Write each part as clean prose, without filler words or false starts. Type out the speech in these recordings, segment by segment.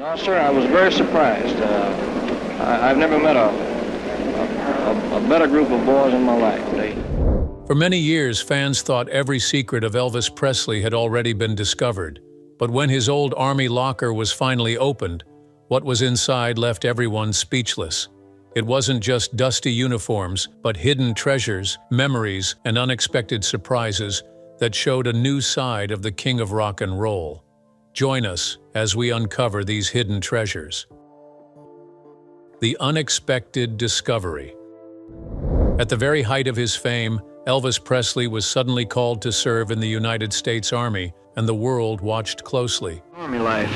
No, sir, I was very surprised. I've never met a better group of boys in my life. For many years, fans thought every secret of Elvis Presley had already been discovered. But when his old army locker was finally opened, what was inside left everyone speechless. It wasn't just dusty uniforms, but hidden treasures, memories, and unexpected surprises that showed a new side of the king of rock and roll. Join us as we uncover these hidden treasures. The unexpected discovery. At the very height of his fame, Elvis Presley was suddenly called to serve in the United States Army, and the world watched closely. Army life.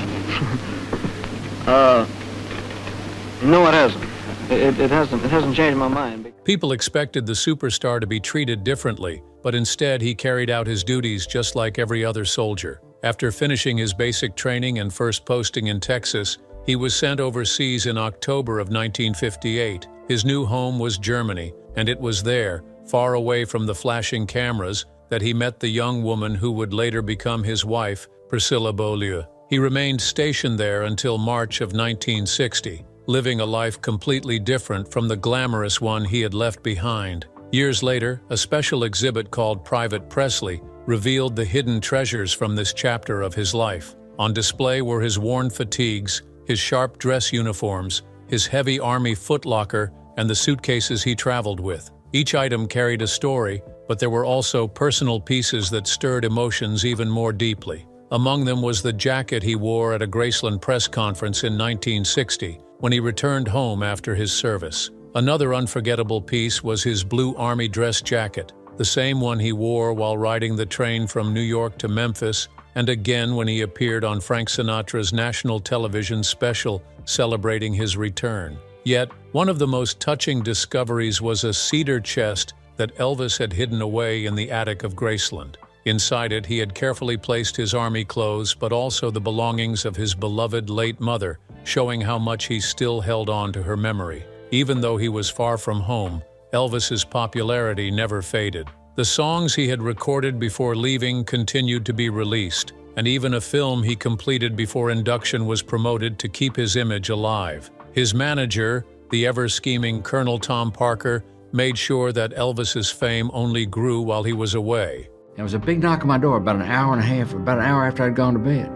No, it hasn't. It hasn't changed my mind. People expected the superstar to be treated differently, but instead he carried out his duties just like every other soldier. After finishing his basic training and first posting in Texas, he was sent overseas in October of 1958. His new home was Germany, and it was there, far away from the flashing cameras, that he met the young woman who would later become his wife, Priscilla Beaulieu. He remained stationed there until March of 1960, living a life completely different from the glamorous one he had left behind. Years later, a special exhibit called Private Presley revealed the hidden treasures from this chapter of his life. On display were his worn fatigues, his sharp dress uniforms, his heavy army footlocker, and the suitcases he traveled with. Each item carried a story, but there were also personal pieces that stirred emotions even more deeply. Among them was the jacket he wore at a Graceland press conference in 1960, when he returned home after his service. Another unforgettable piece was his blue army dress jacket, the same one he wore while riding the train from New York to Memphis, and again when he appeared on Frank Sinatra's national television special celebrating his return. Yet, one of the most touching discoveries was a cedar chest that Elvis had hidden away in the attic of Graceland. Inside it, he had carefully placed his army clothes, but also the belongings of his beloved late mother, showing how much he still held on to her memory. Even though he was far from home, Elvis's popularity never faded. The songs he had recorded before leaving continued to be released, and even a film he completed before induction was promoted to keep his image alive. His manager, the ever-scheming Colonel Tom Parker, made sure that Elvis's fame only grew while he was away. There was a big knock on my door about an hour after I'd gone to bed.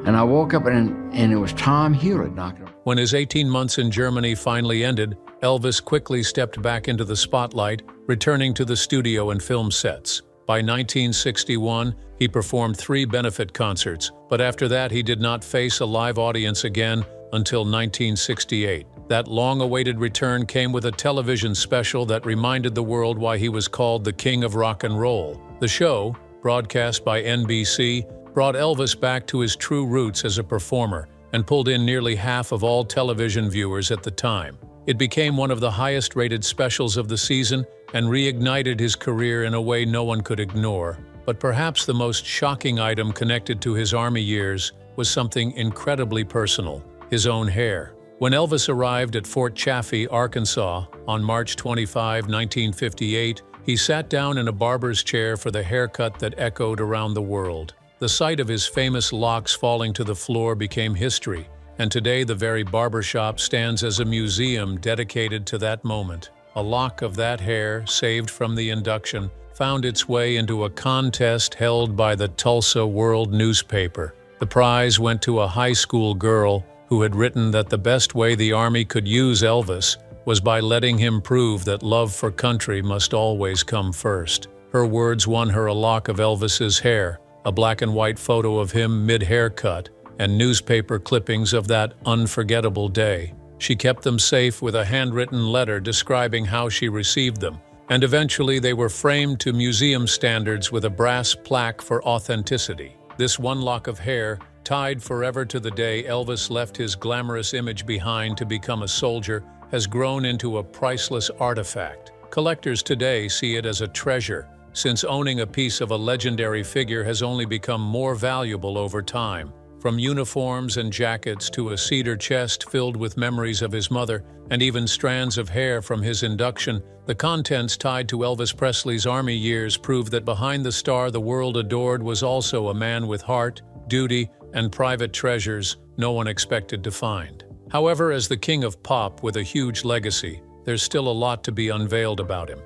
And I woke up and it was Tom Hewlett knocking. When his 18 months in Germany finally ended, Elvis quickly stepped back into the spotlight, returning to the studio and film sets. By 1961, he performed 3 benefit concerts, but after that he did not face a live audience again until 1968. That long-awaited return came with a television special that reminded the world why he was called the King of Rock and Roll. The show, broadcast by NBC, brought Elvis back to his true roots as a performer and pulled in nearly half of all television viewers at the time. It became one of the highest-rated specials of the season and reignited his career in a way no one could ignore. But perhaps the most shocking item connected to his army years was something incredibly personal: his own hair. When Elvis arrived at Fort Chaffee, Arkansas, on March 25, 1958, he sat down in a barber's chair for the haircut that echoed around the world. The sight of his famous locks falling to the floor became history, and today the very barbershop stands as a museum dedicated to that moment. A lock of that hair, saved from the induction, found its way into a contest held by the Tulsa World newspaper. The prize went to a high school girl who had written that the best way the Army could use Elvis was by letting him prove that love for country must always come first. Her words won her a lock of Elvis's hair, a black and white photo of him mid-haircut, and newspaper clippings of that unforgettable day. She kept them safe with a handwritten letter describing how she received them, and eventually they were framed to museum standards with a brass plaque for authenticity. This one lock of hair, tied forever to the day Elvis left his glamorous image behind to become a soldier, has grown into a priceless artifact. Collectors today see it as a treasure, since owning a piece of a legendary figure has only become more valuable over time. From uniforms and jackets to a cedar chest filled with memories of his mother, and even strands of hair from his induction, the contents tied to Elvis Presley's Army years prove that behind the star the world adored was also a man with heart, duty, and private treasures no one expected to find. However, as the king of pop with a huge legacy, there's still a lot to be unveiled about him.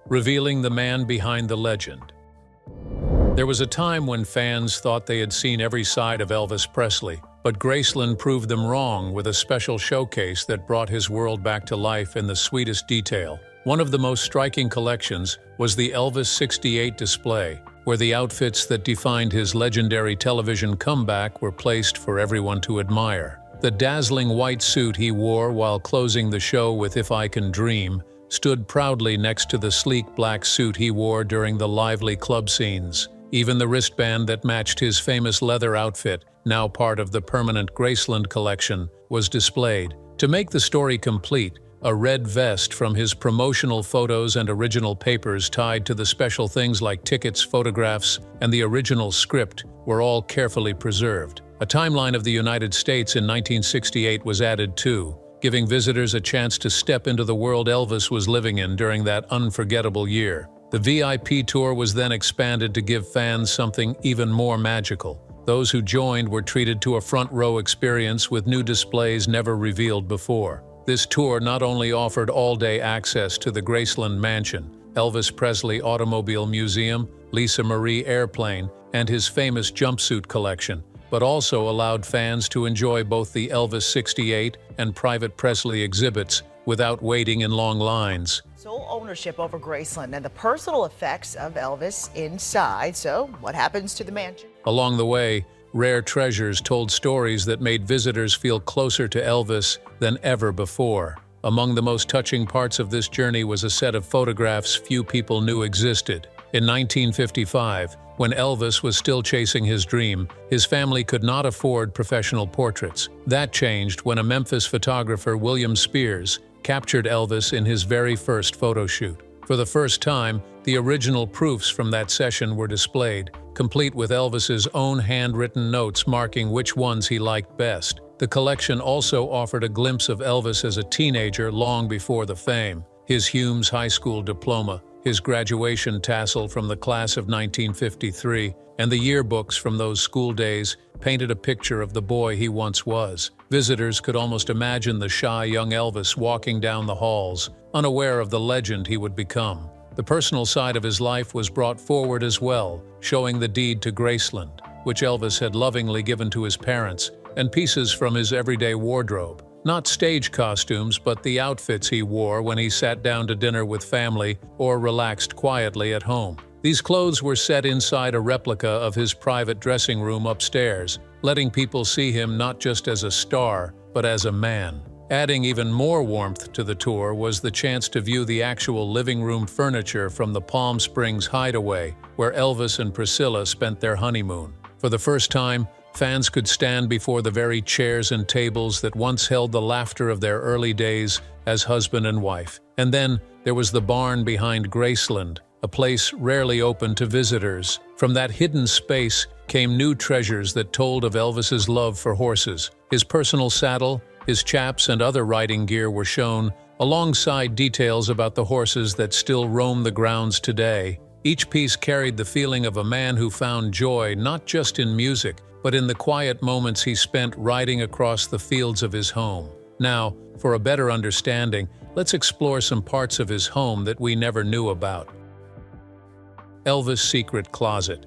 Revealing the man behind the legend. There was a time when fans thought they had seen every side of Elvis Presley, but Graceland proved them wrong with a special showcase that brought his world back to life in the sweetest detail. One of the most striking collections was the Elvis '68 display, where the outfits that defined his legendary television comeback were placed for everyone to admire. The dazzling white suit he wore while closing the show with "If I Can Dream" stood proudly next to the sleek black suit he wore during the lively club scenes. Even the wristband that matched his famous leather outfit, now part of the permanent Graceland collection, was displayed. To make the story complete, a red vest from his promotional photos and original papers tied to the special things like tickets, photographs, and the original script were all carefully preserved. A timeline of the United States in 1968 was added too, giving visitors a chance to step into the world Elvis was living in during that unforgettable year. The VIP tour was then expanded to give fans something even more magical. Those who joined were treated to a front-row experience with new displays never revealed before. This tour not only offered all-day access to the Graceland Mansion, Elvis Presley Automobile Museum, Lisa Marie Airplane, and his famous jumpsuit collection, but also allowed fans to enjoy both the Elvis '68 and Private Presley exhibits without waiting in long lines. Sole ownership over Graceland and the personal effects of Elvis inside. So what happens to the mansion? Along the way, rare treasures told stories that made visitors feel closer to Elvis than ever before. Among the most touching parts of this journey was a set of photographs few people knew existed. In 1955, when Elvis was still chasing his dream, his family could not afford professional portraits. That changed when a Memphis photographer, William Spears, captured Elvis in his very first photo shoot. For the first time, the original proofs from that session were displayed, complete with Elvis's own handwritten notes marking which ones he liked best. The collection also offered a glimpse of Elvis as a teenager long before the fame. His Hume's high school diploma, his graduation tassel from the class of 1953, and the yearbooks from those school days painted a picture of the boy he once was. Visitors could almost imagine the shy young Elvis walking down the halls, unaware of the legend he would become. The personal side of his life was brought forward as well, showing the deed to Graceland, which Elvis had lovingly given to his parents, and pieces from his everyday wardrobe. Not stage costumes, but the outfits he wore when he sat down to dinner with family or relaxed quietly at home. These clothes were set inside a replica of his private dressing room upstairs, letting people see him not just as a star, but as a man. Adding even more warmth to the tour was the chance to view the actual living room furniture from the Palm Springs hideaway, where Elvis and Priscilla spent their honeymoon. For the first time, fans could stand before the very chairs and tables that once held the laughter of their early days as husband and wife. And then there was the barn behind Graceland, a place rarely open to visitors. From that hidden space came new treasures that told of Elvis's love for horses. His personal saddle, his chaps, and other riding gear were shown, alongside details about the horses that still roam the grounds today. Each piece carried the feeling of a man who found joy not just in music, but in the quiet moments he spent riding across the fields of his home. Now, for a better understanding, let's explore some parts of his home that we never knew about. Elvis' secret closet.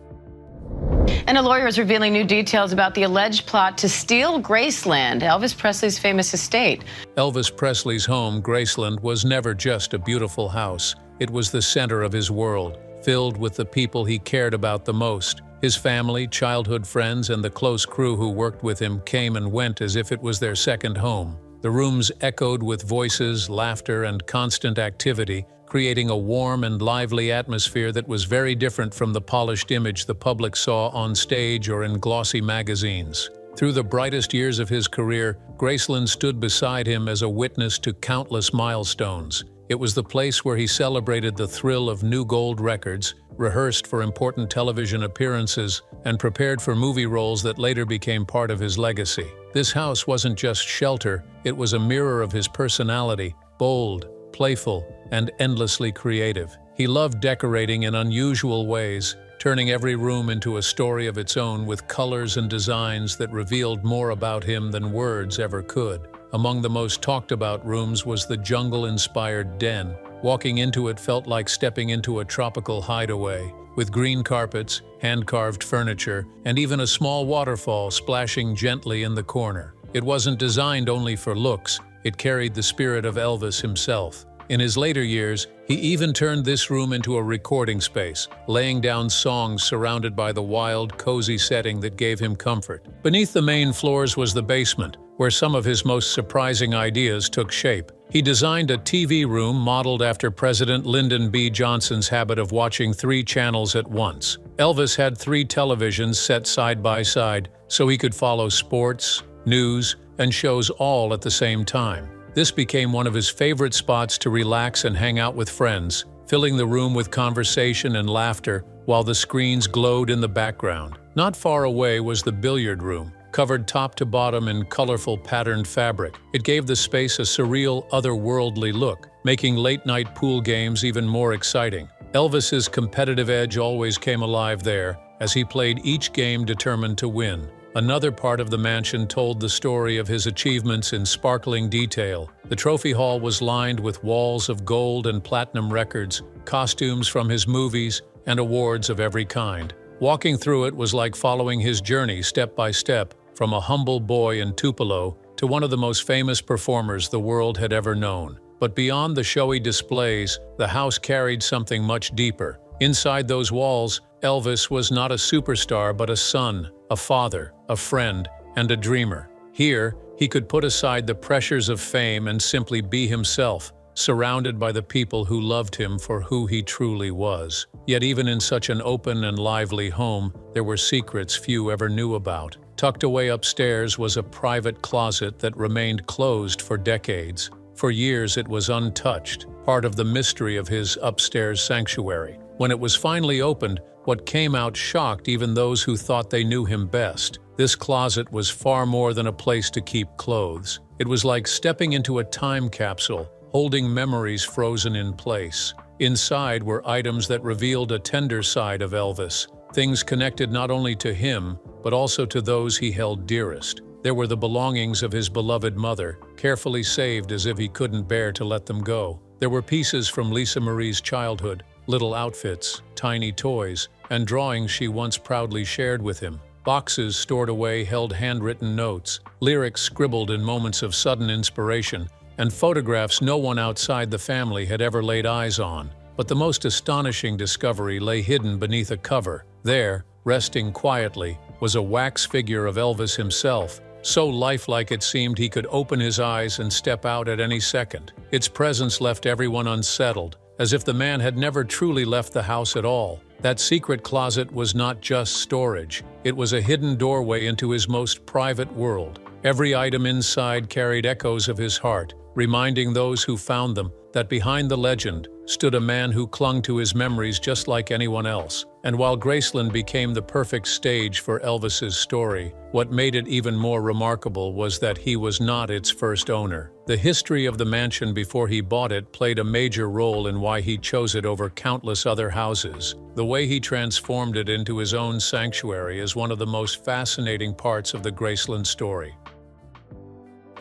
And a lawyer is revealing new details about the alleged plot to steal Graceland, Elvis Presley's famous estate. Elvis Presley's home, Graceland, was never just a beautiful house. It was the center of his world, filled with the people he cared about the most. His family, childhood friends, and the close crew who worked with him came and went as if it was their second home. The rooms echoed with voices, laughter, and constant activity, creating a warm and lively atmosphere that was very different from the polished image the public saw on stage or in glossy magazines. Through the brightest years of his career, Graceland stood beside him as a witness to countless milestones. It was the place where he celebrated the thrill of new gold records, rehearsed for important television appearances, and prepared for movie roles that later became part of his legacy. This house wasn't just shelter, it was a mirror of his personality, bold, playful, and endlessly creative. He loved decorating in unusual ways, turning every room into a story of its own with colors and designs that revealed more about him than words ever could. Among the most talked about rooms was the jungle-inspired den. Walking into it felt like stepping into a tropical hideaway, with green carpets, hand-carved furniture, and even a small waterfall splashing gently in the corner. It wasn't designed only for looks, it carried the spirit of Elvis himself. In his later years, he even turned this room into a recording space, laying down songs surrounded by the wild, cozy setting that gave him comfort. Beneath the main floors was the basement, where some of his most surprising ideas took shape. He designed a TV room modeled after President Lyndon B. Johnson's habit of watching 3 channels at once. Elvis had 3 televisions set side by side, so he could follow sports, news, and shows all at the same time. This became one of his favorite spots to relax and hang out with friends, filling the room with conversation and laughter while the screens glowed in the background. Not far away was the billiard room, covered top to bottom in colorful patterned fabric. It gave the space a surreal, otherworldly look, making late-night pool games even more exciting. Elvis's competitive edge always came alive there, as he played each game determined to win. Another part of the mansion told the story of his achievements in sparkling detail. The trophy hall was lined with walls of gold and platinum records, costumes from his movies, and awards of every kind. Walking through it was like following his journey step by step, from a humble boy in Tupelo to one of the most famous performers the world had ever known. But beyond the showy displays, the house carried something much deeper. Inside those walls, Elvis was not a superstar but a son, a father, a friend, and a dreamer. Here, he could put aside the pressures of fame and simply be himself, surrounded by the people who loved him for who he truly was. Yet even in such an open and lively home, there were secrets few ever knew about. Tucked away upstairs was a private closet that remained closed for decades. For years it was untouched, part of the mystery of his upstairs sanctuary. When it was finally opened, what came out shocked even those who thought they knew him best. This closet was far more than a place to keep clothes. It was like stepping into a time capsule, holding memories frozen in place. Inside were items that revealed a tender side of Elvis, things connected not only to him, but also to those he held dearest. There were the belongings of his beloved mother, carefully saved as if he couldn't bear to let them go. There were pieces from Lisa Marie's childhood, little outfits, tiny toys, and drawings she once proudly shared with him. Boxes stored away held handwritten notes, lyrics scribbled in moments of sudden inspiration, and photographs no one outside the family had ever laid eyes on. But the most astonishing discovery lay hidden beneath a cover. There, resting quietly, was a wax figure of Elvis himself, so lifelike it seemed he could open his eyes and step out at any second. Its presence left everyone unsettled, as if the man had never truly left the house at all. That secret closet was not just storage, it was a hidden doorway into his most private world. Every item inside carried echoes of his heart, reminding those who found them that behind the legend stood a man who clung to his memories just like anyone else. And while Graceland became the perfect stage for Elvis's story, what made it even more remarkable was that he was not its first owner. The history of the mansion before he bought it played a major role in why he chose it over countless other houses. The way he transformed it into his own sanctuary is one of the most fascinating parts of the Graceland story.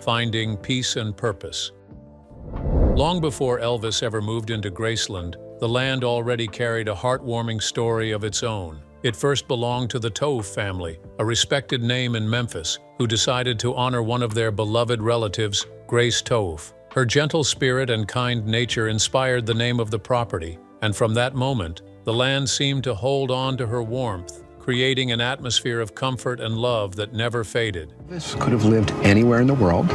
Finding peace and purpose. Long before Elvis ever moved into Graceland, the land already carried a heartwarming story of its own. It first belonged to the Tove family, a respected name in Memphis, who decided to honor one of their beloved relatives, Grace Tove. Her gentle spirit and kind nature inspired the name of the property, and from that moment, the land seemed to hold on to her warmth, creating an atmosphere of comfort and love that never faded. Elvis could have lived anywhere in the world.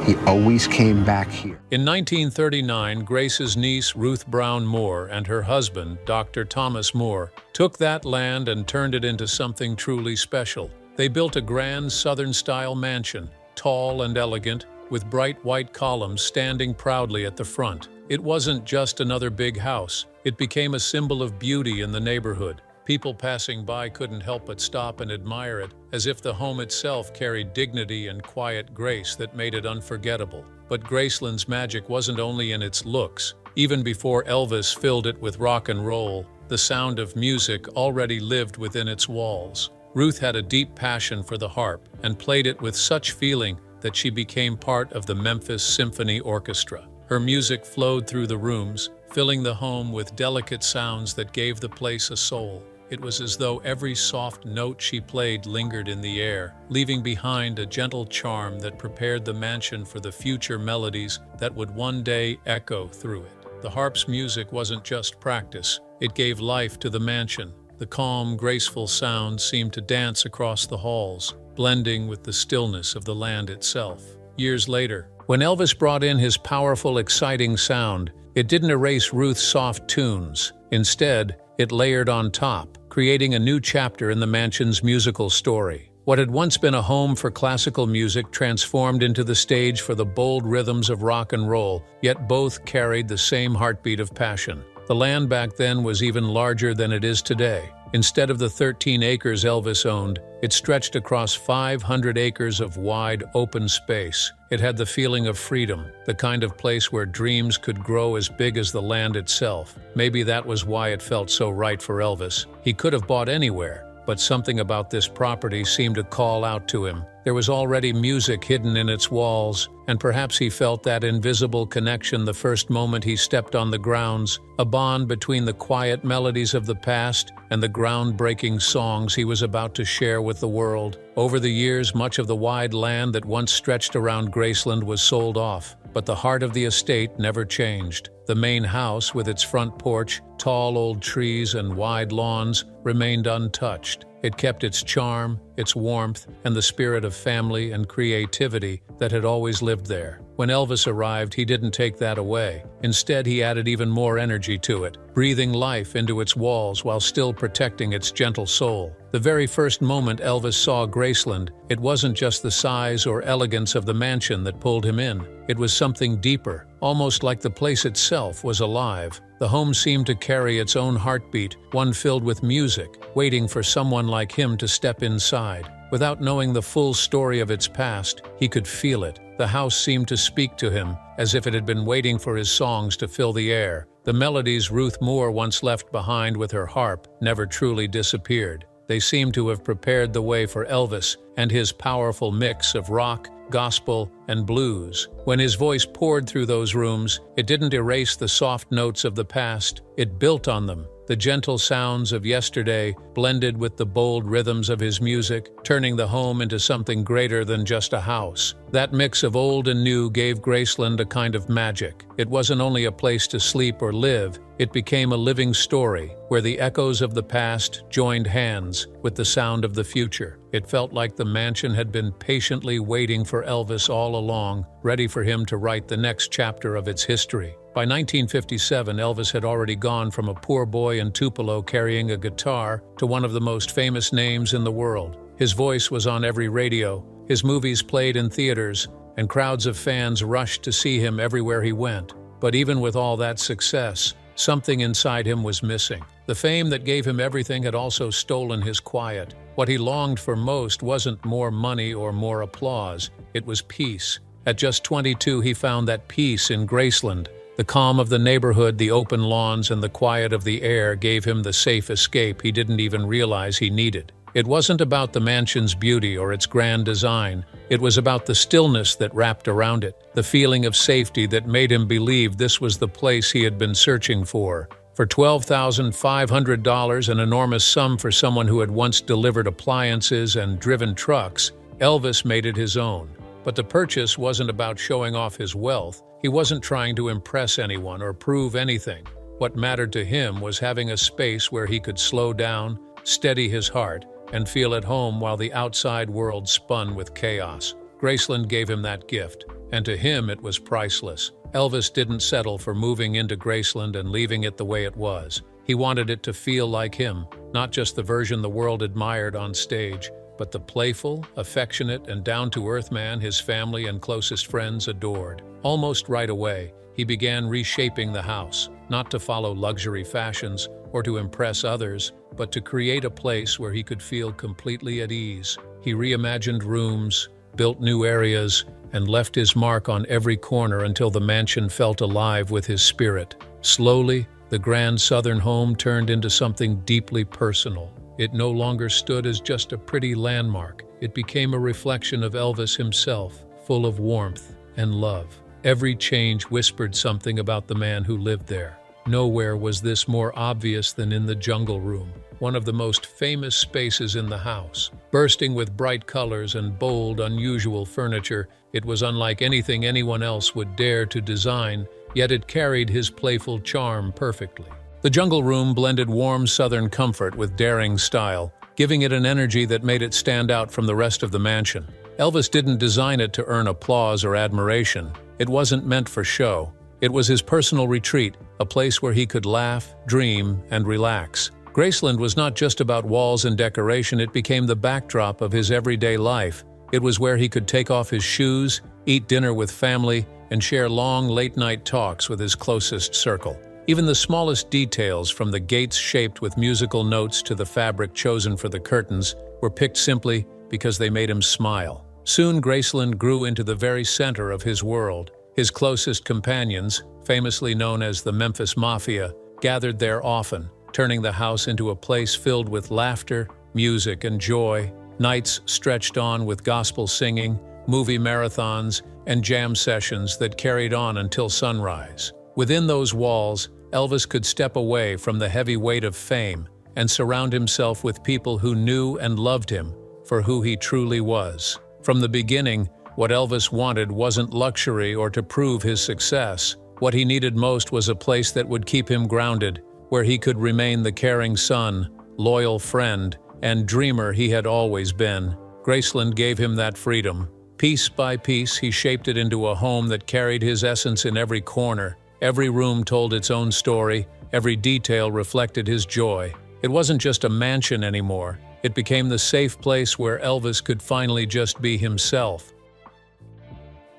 He always came back here. In 1939, Grace's niece, Ruth Brown Moore, and her husband, Dr. Thomas Moore, took that land and turned it into something truly special. They built a grand Southern-style mansion, tall and elegant, with bright white columns standing proudly at the front. It wasn't just another big house. It became a symbol of beauty in the neighborhood. People passing by couldn't help but stop and admire it, as if the home itself carried dignity and quiet grace that made it unforgettable. But Graceland's magic wasn't only in its looks. Even before Elvis filled it with rock and roll, the sound of music already lived within its walls. Ruth had a deep passion for the harp and played it with such feeling that she became part of the Memphis Symphony Orchestra. Her music flowed through the rooms, filling the home with delicate sounds that gave the place a soul. It was as though every soft note she played lingered in the air, leaving behind a gentle charm that prepared the mansion for the future melodies that would one day echo through it. The harp's music wasn't just practice, it gave life to the mansion. The calm, graceful sound seemed to dance across the halls, blending with the stillness of the land itself. Years later, when Elvis brought in his powerful, exciting sound, it didn't erase Ruth's soft tunes. Instead, it layered on top, creating a new chapter in the mansion's musical story. What had once been a home for classical music transformed into the stage for the bold rhythms of rock and roll, yet both carried the same heartbeat of passion. The land back then was even larger than it is today. Instead of the 13 acres Elvis owned, it stretched across 500 acres of wide, open space. It had the feeling of freedom, the kind of place where dreams could grow as big as the land itself. Maybe that was why it felt so right for Elvis. He could have bought anywhere, but something about this property seemed to call out to him. There was already music hidden in its walls, and perhaps he felt that invisible connection the first moment he stepped on the grounds, a bond between the quiet melodies of the past and the groundbreaking songs he was about to share with the world. Over the years, much of the wide land that once stretched around Graceland was sold off, but the heart of the estate never changed. The main house, with its front porch, tall old trees, and wide lawns, remained untouched. It kept its charm, its warmth, and the spirit of family and creativity that had always lived there. When Elvis arrived, he didn't take that away. Instead, he added even more energy to it, breathing life into its walls while still protecting its gentle soul. The very first moment Elvis saw Graceland, it wasn't just the size or elegance of the mansion that pulled him in. It was something deeper, almost like the place itself was alive. The home seemed to carry its own heartbeat, one filled with music, waiting for someone like him to step inside. Without knowing the full story of its past, he could feel it. The house seemed to speak to him, as if it had been waiting for his songs to fill the air. The melodies Ruth Moore once left behind with her harp never truly disappeared. They seemed to have prepared the way for Elvis and his powerful mix of rock, gospel, and blues. When his voice poured through those rooms, it didn't erase the soft notes of the past, it built on them. The gentle sounds of yesterday blended with the bold rhythms of his music, turning the home into something greater than just a house. That mix of old and new gave Graceland a kind of magic. It wasn't only a place to sleep or live, it became a living story, where the echoes of the past joined hands with the sound of the future. It felt like the mansion had been patiently waiting for Elvis all along, ready for him to write the next chapter of its history. By 1957, Elvis had already gone from a poor boy in Tupelo carrying a guitar to one of the most famous names in the world. His voice was on every radio, his movies played in theaters, and crowds of fans rushed to see him everywhere he went. But even with all that success, something inside him was missing. The fame that gave him everything had also stolen his quiet. What he longed for most wasn't more money or more applause, it was peace. At just 22, he found that peace in Graceland. The calm of the neighborhood, the open lawns, and the quiet of the air gave him the safe escape he didn't even realize he needed. It wasn't about the mansion's beauty or its grand design. It was about the stillness that wrapped around it, the feeling of safety that made him believe this was the place he had been searching for. For $12,500, an enormous sum for someone who had once delivered appliances and driven trucks, Elvis made it his own. But the purchase wasn't about showing off his wealth. He wasn't trying to impress anyone or prove anything. What mattered to him was having a space where he could slow down, steady his heart, and feel at home while the outside world spun with chaos. Graceland gave him that gift, and to him it was priceless. Elvis didn't settle for moving into Graceland and leaving it the way it was. He wanted it to feel like him, not just the version the world admired on stage, but the playful, affectionate, and down-to-earth man his family and closest friends adored. Almost right away, he began reshaping the house, not to follow luxury fashions or to impress others, but to create a place where he could feel completely at ease. He reimagined rooms, built new areas, and left his mark on every corner until the mansion felt alive with his spirit. Slowly, The grand southern home turned into something deeply personal. It no longer stood as just a pretty landmark. It became a reflection of Elvis himself, full of warmth and love. Every change whispered something about the man who lived there. Nowhere was this more obvious than in the jungle room, one of the most famous spaces in the house. Bursting with bright colors and bold, unusual furniture, it was unlike anything anyone else would dare to design, yet it carried his playful charm perfectly. The jungle room blended warm southern comfort with daring style, giving it an energy that made it stand out from the rest of the mansion. Elvis didn't design it to earn applause or admiration. It wasn't meant for show. It was his personal retreat, a place where he could laugh, dream, and relax. Graceland was not just about walls and decoration, it became the backdrop of his everyday life. It was where he could take off his shoes, eat dinner with family, and share long, late-night talks with his closest circle. Even the smallest details, from the gates shaped with musical notes to the fabric chosen for the curtains, were picked simply because they made him smile. Soon Graceland grew into the very center of his world. His closest companions, famously known as the Memphis Mafia, gathered there often, turning the house into a place filled with laughter, music, and joy. Nights stretched on with gospel singing, movie marathons, and jam sessions that carried on until sunrise. Within those walls, Elvis could step away from the heavy weight of fame and surround himself with people who knew and loved him for who he truly was. From the beginning, what Elvis wanted wasn't luxury or to prove his success. What he needed most was a place that would keep him grounded, where he could remain the caring son, loyal friend, and dreamer he had always been. Graceland gave him that freedom. Piece by piece, he shaped it into a home that carried his essence in every corner. Every room told its own story, every detail reflected his joy. It wasn't just a mansion anymore. It became the safe place where Elvis could finally just be himself.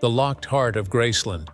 The locked heart of Graceland.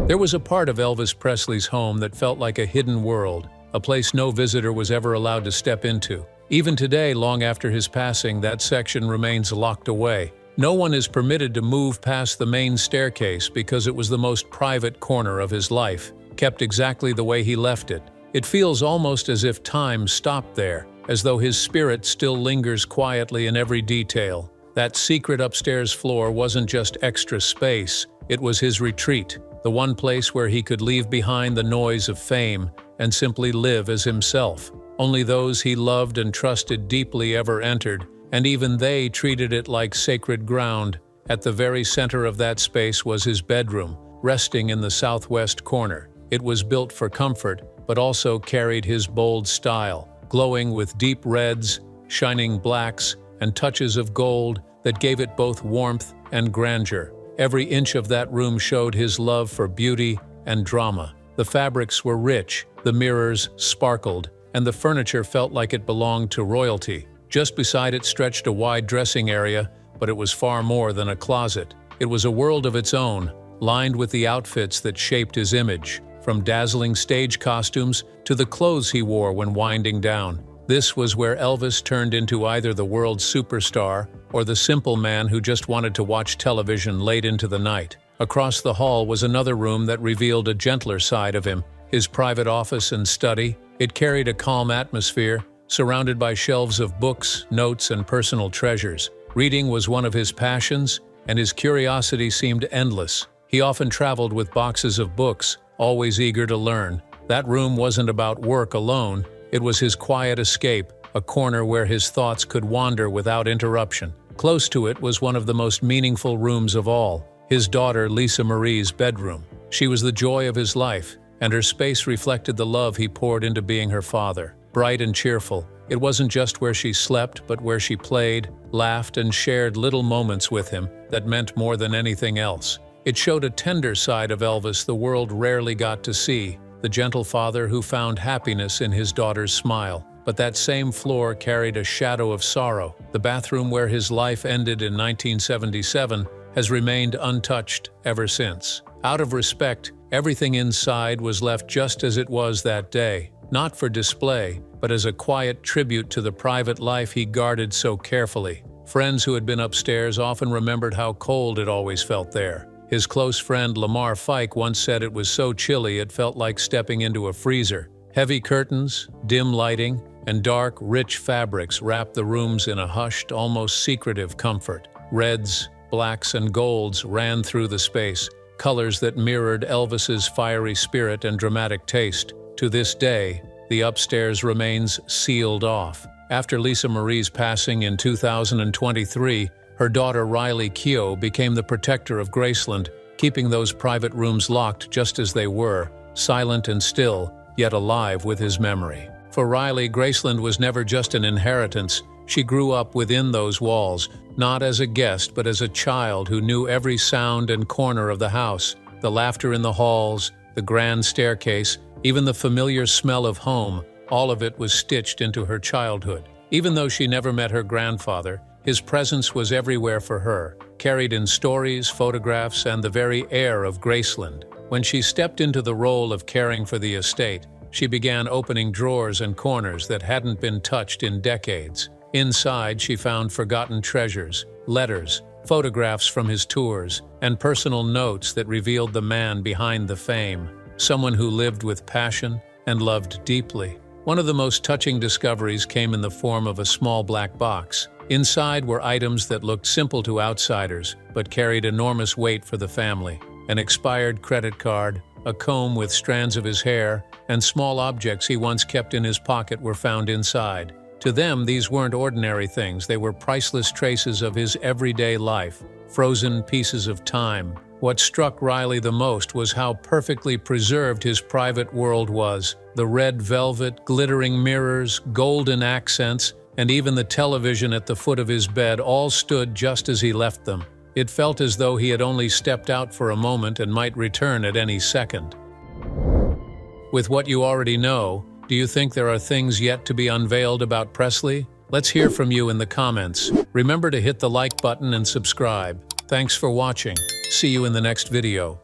There was a part of Elvis Presley's home that felt like a hidden world, a place no visitor was ever allowed to step into. Even today, long after his passing, that section remains locked away. No one is permitted to move past the main staircase because it was the most private corner of his life, kept exactly the way he left it. It feels almost as if time stopped there, as though his spirit still lingers quietly in every detail. That secret upstairs floor wasn't just extra space, it was his retreat, the one place where he could leave behind the noise of fame and simply live as himself. Only those he loved and trusted deeply ever entered, and even they treated it like sacred ground. At the very center of that space was his bedroom, resting in the southwest corner. It was built for comfort, but also carried his bold style, glowing with deep reds, shining blacks, and touches of gold that gave it both warmth and grandeur. Every inch of that room showed his love for beauty and drama. The fabrics were rich, the mirrors sparkled, and the furniture felt like it belonged to royalty. Just beside it stretched a wide dressing area, but it was far more than a closet. It was a world of its own, lined with the outfits that shaped his image, from dazzling stage costumes to the clothes he wore when winding down. This was where Elvis turned into either the world's superstar or the simple man who just wanted to watch television late into the night. Across the hall was another room that revealed a gentler side of him, his private office and study. It carried a calm atmosphere, surrounded by shelves of books, notes, and personal treasures. Reading was one of his passions, and his curiosity seemed endless. He often traveled with boxes of books, always eager to learn. That room wasn't about work alone. It was his quiet escape, a corner where his thoughts could wander without interruption. Close to it was one of the most meaningful rooms of all, his daughter Lisa Marie's bedroom. She was the joy of his life, and her space reflected the love he poured into being her father. Bright and cheerful, it wasn't just where she slept, but where she played, laughed, and shared little moments with him that meant more than anything else. It showed a tender side of Elvis the world rarely got to see, the gentle father who found happiness in his daughter's smile. But that same floor carried a shadow of sorrow. The bathroom where his life ended in 1977 has remained untouched ever since. Out of respect, everything inside was left just as it was that day, not for display, but as a quiet tribute to the private life he guarded so carefully. Friends who had been upstairs often remembered how cold it always felt there. His close friend Lamar Fike once said it was so chilly it felt like stepping into a freezer. Heavy curtains, dim lighting, and dark, rich fabrics wrapped the rooms in a hushed, almost secretive comfort. Reds, blacks, and golds ran through the space, colors that mirrored Elvis's fiery spirit and dramatic taste. To this day, the upstairs remains sealed off. After Lisa Marie's passing in 2023, her daughter Riley Keough became the protector of Graceland, keeping those private rooms locked just as they were, silent and still, yet alive with his memory. For Riley, Graceland was never just an inheritance. She grew up within those walls, not as a guest but as a child who knew every sound and corner of the house. The laughter in the halls, the grand staircase, even the familiar smell of home, all of it was stitched into her childhood. Even though she never met her grandfather, his presence was everywhere for her, carried in stories, photographs, and the very air of Graceland. When she stepped into the role of caring for the estate, she began opening drawers and corners that hadn't been touched in decades. Inside, she found forgotten treasures, letters, photographs from his tours, and personal notes that revealed the man behind the fame, someone who lived with passion and loved deeply. One of the most touching discoveries came in the form of a small black box. Inside were items that looked simple to outsiders, but carried enormous weight for the family. An expired credit card, a comb with strands of his hair, and small objects he once kept in his pocket were found inside. To them, these weren't ordinary things. They were priceless traces of his everyday life, frozen pieces of time. What struck Riley the most was how perfectly preserved his private world was. The red velvet, glittering mirrors, golden accents, and even the television at the foot of his bed all stood just as he left them. It felt as though he had only stepped out for a moment and might return at any second. With what you already know, do you think there are things yet to be unveiled about Presley? Let's hear from you in the comments. Remember to hit the like button and subscribe. Thanks for watching. See you in the next video.